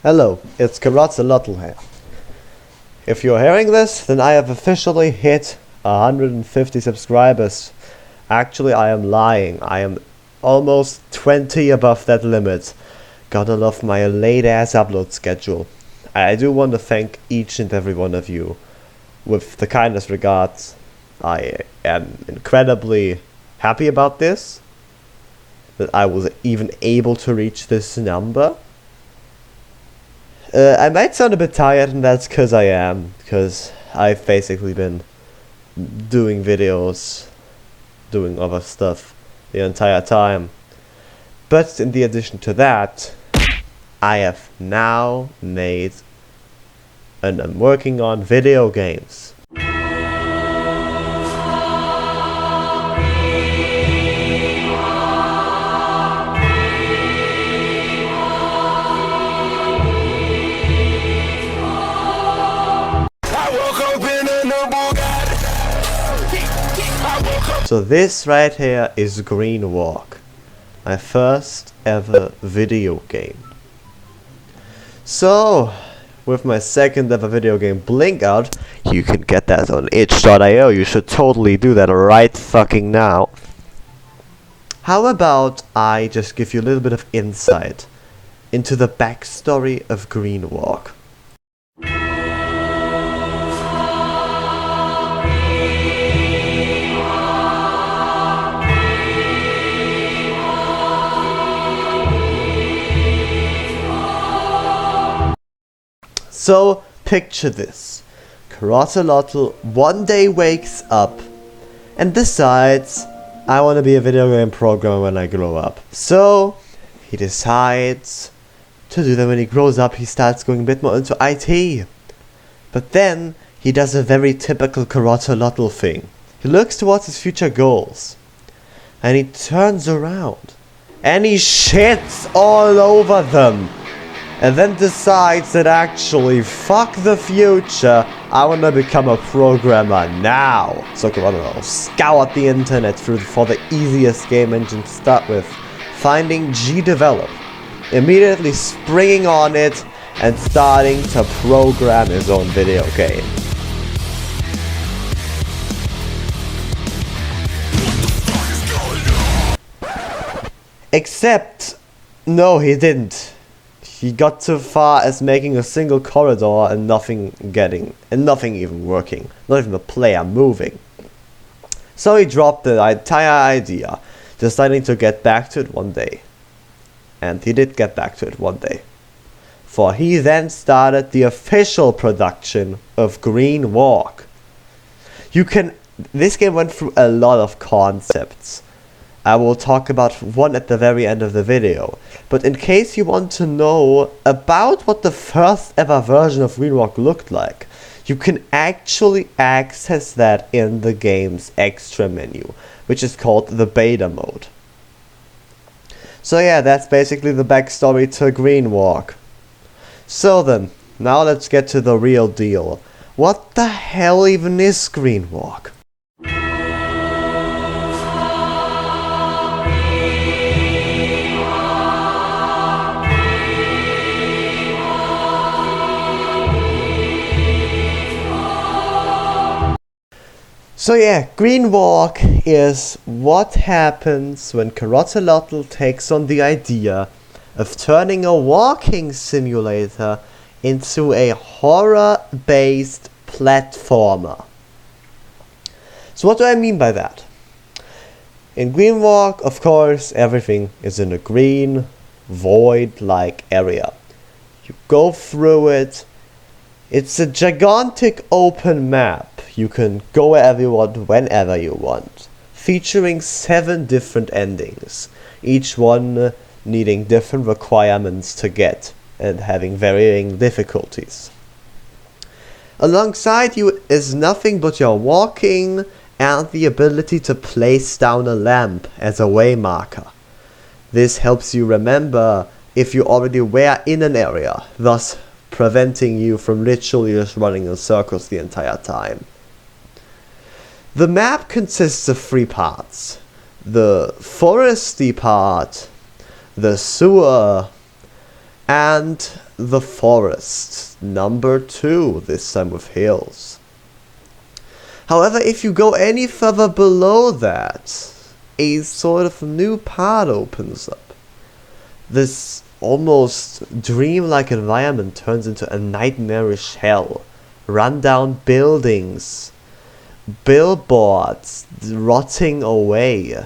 Hello, it's Darksouls here. If you're hearing this, then I have officially hit 150 subscribers. Actually, I am lying. I am almost 20 above that limit. Gotta love my late-ass upload schedule. I do want to thank each and every one of you. With the kindest regards, I am incredibly happy about this. That I was even able to reach this number. I might sound a bit tired, and that's because I am. Because I've basically been doing videos, doing other stuff the entire time. But in the addition to that, I have now made and I'm working on video games. So this right here is Green Walk, my first ever video game. So, with my second ever video game Blink out, you can get that on itch.io. You should totally do that right fucking now. How about I just give you a little bit of insight into the backstory of Green Walk. So, picture this. Darksouls one day wakes up and decides, I want to be a video game programmer when I grow up. So, he decides to do that. When he grows up, he starts going a bit more into IT. But then, he does a very typical Darksouls thing. He looks towards his future goals. And he turns around. And he shits all over them. And then decides that actually, fuck the future, I wanna become a programmer now. So Darksouls scoured the internet for the easiest game engine to start with, finding GDevelop, immediately springing on it and starting to program his own video game. Except, no, he didn't. He got too far as making a single corridor and nothing even working. Not even the player moving. So he dropped the entire idea, deciding to get back to it one day. And he did get back to it one day. For he then started the official production of Green Walk. This game went through a lot of concepts. I will talk about one at the very end of the video. But in case you want to know about what the first ever version of Green Walk looked like, you can actually access that in the game's extra menu, which is called the beta mode. So yeah, that's basically the backstory to Green Walk. So then, now let's get to the real deal. What the hell even is Green Walk? So yeah, Green Walk is what happens when Darksouls takes on the idea of turning a walking simulator into a horror-based platformer. So what do I mean by that? In Green Walk, of course, everything is in a green, void-like area. You go through it. It's a gigantic open map. You can go wherever you want, whenever you want, featuring 7 different endings, each one needing different requirements to get and having varying difficulties. Alongside you is nothing but your walking and the ability to place down a lamp as a way marker. This helps you remember if you already were in an area, thus preventing you from literally just running in circles the entire time. The map consists of 3 parts. The foresty part, the sewer, and the forest. Number 2, this time with hills. However, if you go any further below that, a sort of new path opens up. This almost dreamlike environment turns into a nightmarish hell. Rundown buildings, billboards rotting away,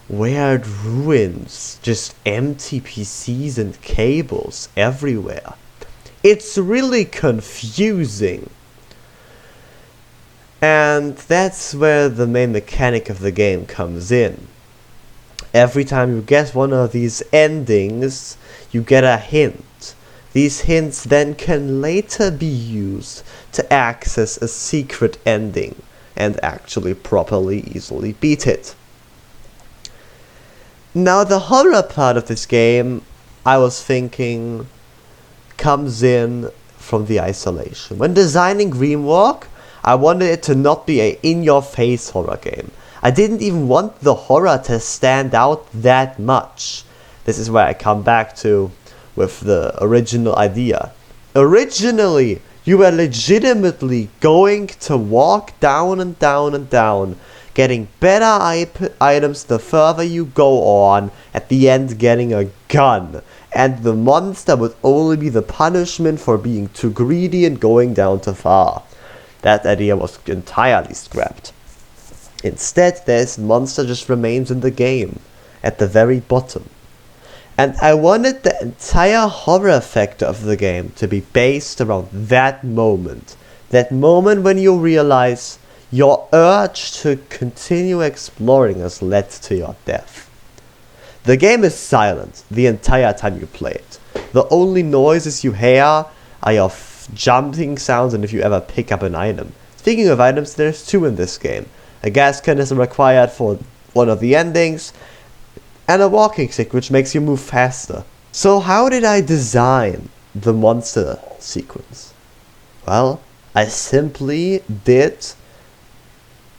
weird ruins, just empty PCs and cables everywhere. It's really confusing. And that's where the main mechanic of the game comes in. Every time you get one of these endings, you get a hint. These hints then can later be used to access a secret ending and actually properly easily beat it. Now the horror part of this game, I was thinking, comes in from the isolation. When designing Greenwalk, I wanted it to not be a in-your-face horror game. I didn't even want the horror to stand out that much. This is where I come back to with the original idea. Originally, you were legitimately going to walk down and down and down, getting better items the further you go on, at the end getting a gun. And the monster would only be the punishment for being too greedy and going down too far. That idea was entirely scrapped. Instead, this monster just remains in the game, at the very bottom. And I wanted the entire horror factor of the game to be based around that moment. That moment when you realize your urge to continue exploring has led to your death. The game is silent the entire time you play it. The only noises you hear are your jumping sounds and if you ever pick up an item. Speaking of items, there's 2 in this game. A gas can is required for one of the endings, and a walking stick which makes you move faster. So how did I design the monster sequence? Well, I simply did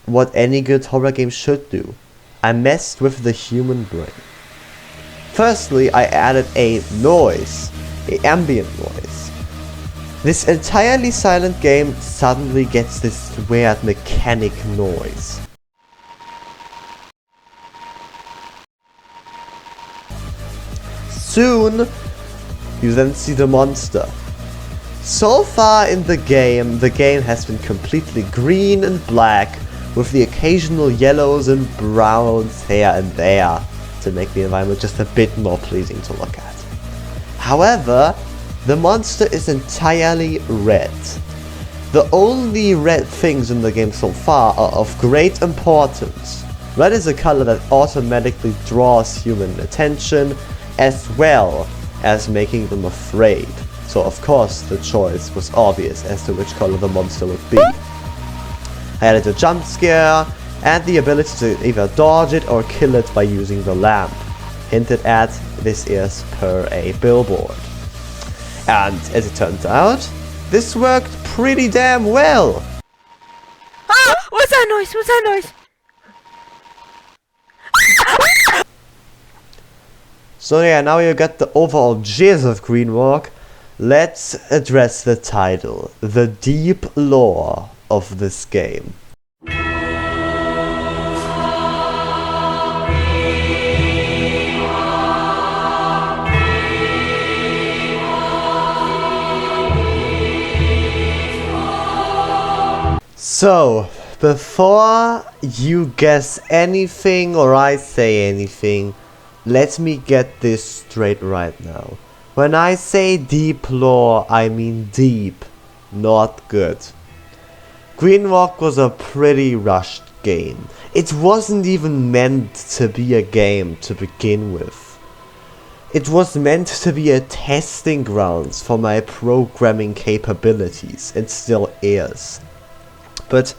what any good horror game should do. I messed with the human brain. Firstly, I added a noise, an ambient noise. This entirely silent game suddenly gets this weird mechanic noise. Soon, you then see the monster. So far in the game has been completely green and black, with the occasional yellows and browns here and there, to make the environment just a bit more pleasing to look at. However, the monster is entirely red. The only red things in the game so far are of great importance. Red is a color that automatically draws human attention, as well as making them afraid. So of course the choice was obvious as to which color the monster would be. I added a jump scare and the ability to either dodge it or kill it by using the lamp. Hinted at, this is per a billboard. And as it turns out, this worked pretty damn well. Ah! What's that noise? What's that noise? So yeah, now you got the overall gist of Greenwalk. Let's address the title, the deep lore of this game. So, before you guess anything or I say anything, let me get this straight right now. When I say deep lore, I mean deep, not good. Greenwalk was a pretty rushed game. It wasn't even meant to be a game to begin with. It was meant to be a testing grounds for my programming capabilities, and still is. But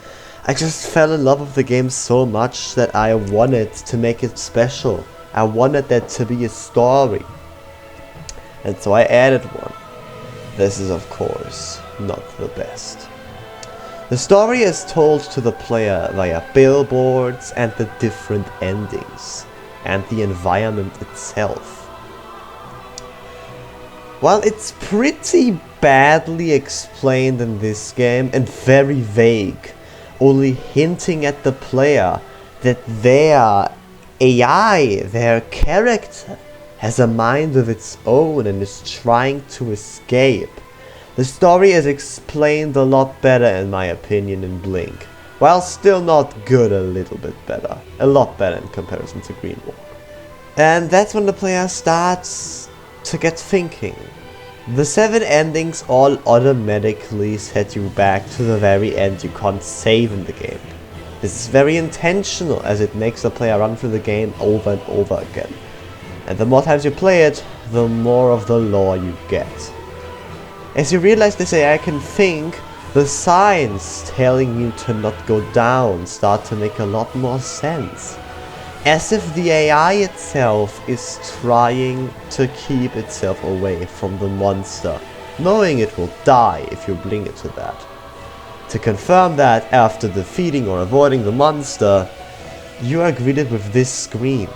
I just fell in love with the game so much that I wanted to make it special. I wanted that to be a story. And so I added one. This is of course not the best. The story is told to the player via billboards and the different endings, and the environment itself. Well, it's pretty badly explained in this game and very vague, only hinting at the player that their AI, their character, has a mind of its own and is trying to escape. The story is explained a lot better in my opinion in Blink, while still not good, a little bit better. A lot better in comparison to Green Walk. And that's when the player starts to get thinking. The 7 endings all automatically set you back to the very end. You can't save in the game. This is very intentional as it makes the player run through the game over and over again. And the more times you play it, the more of the lore you get. As you realize this AI can think, the signs telling you to not go down start to make a lot more sense. As if the AI itself is trying to keep itself away from the monster, knowing it will die if you bring it to that. To confirm that, after defeating or avoiding the monster, you are greeted with this screen.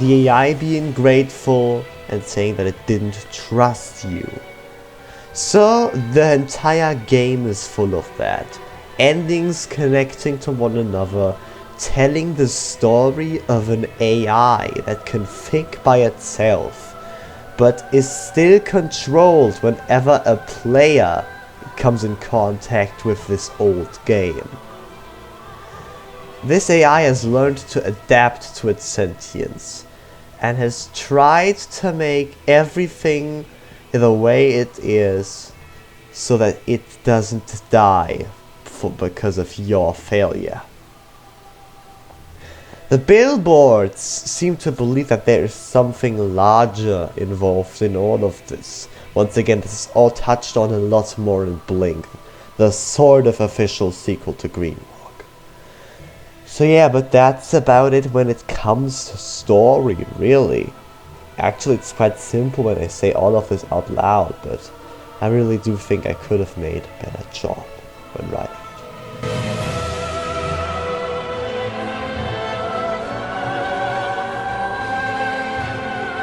The AI being grateful and saying that it didn't trust you. So the entire game is full of that. Endings connecting to one another, telling the story of an AI that can think by itself, but is still controlled whenever a player comes in contact with this old game. This AI has learned to adapt to its sentience and has tried to make everything the way it is so that it doesn't die because of your failure. The billboards seem to believe that there is something larger involved in all of this. Once again, this is all touched on a lot more in Blink, the sort of official sequel to Green Walk. So yeah, but that's about it when it comes to story, really. Actually, it's quite simple when I say all of this out loud, but I really do think I could have made a better job when writing it.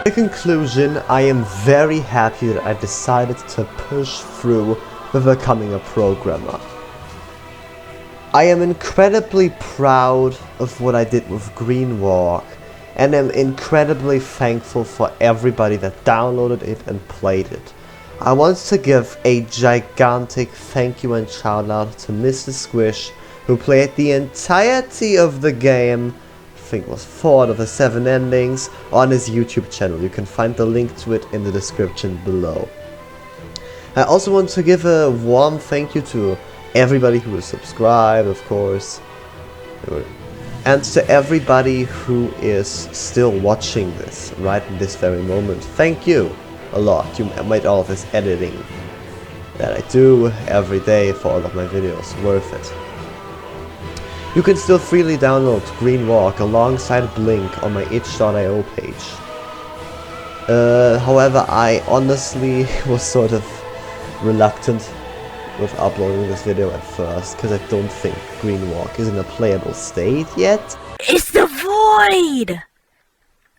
In conclusion, I am very happy that I decided to push through with becoming a programmer. I am incredibly proud of what I did with Green Walk, and am incredibly thankful for everybody that downloaded it and played it. I want to give a gigantic thank you and shout out to Mr. Squish, who played the entirety of the game, I think it was 4 out of the 7 endings, on his YouTube channel. You can find the link to it in the description below. I also want to give a warm thank you to everybody who is subscribed, of course, and to everybody who is still watching this right in this very moment. Thank you a lot. You made all of this editing that I do every day for all of my videos worth it. You can still freely download Green Walk alongside Blink on my itch.io page. However, I honestly was sort of reluctant with uploading this video at first, because I don't think Green Walk is in a playable state yet. It's the void!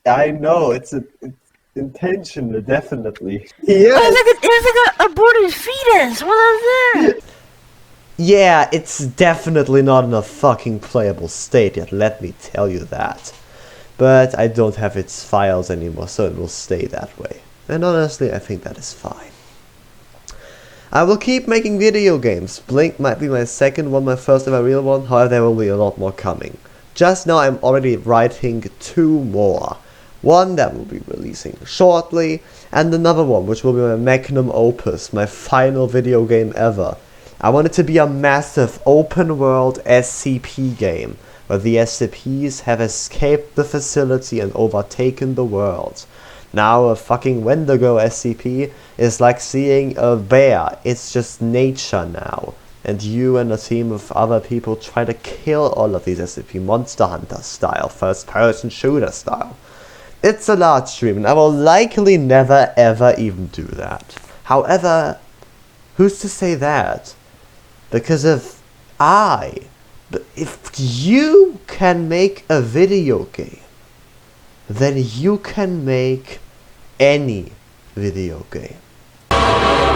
I know, it's intentional, definitely. It's like an aborted fetus! What is that? Yeah, it's definitely not in a fucking playable state yet, let me tell you that. But I don't have its files anymore, so it will stay that way. And honestly, I think that is fine. I will keep making video games. Blink might be my second one, my first ever real one, however there will be a lot more coming. Just now I'm already writing 2 more. One that will be releasing shortly, and another one which will be my magnum opus, my final video game ever. I want it to be a massive open world SCP game, where the SCPs have escaped the facility and overtaken the world. Now a fucking Wendigo SCP is like seeing a bear, it's just nature now. And you and a team of other people try to kill all of these SCP, Monster Hunter style, first person shooter style. It's a large stream and I will likely never ever even do that. However, who's to say that? Because if you can make a video game, then you can make any video game.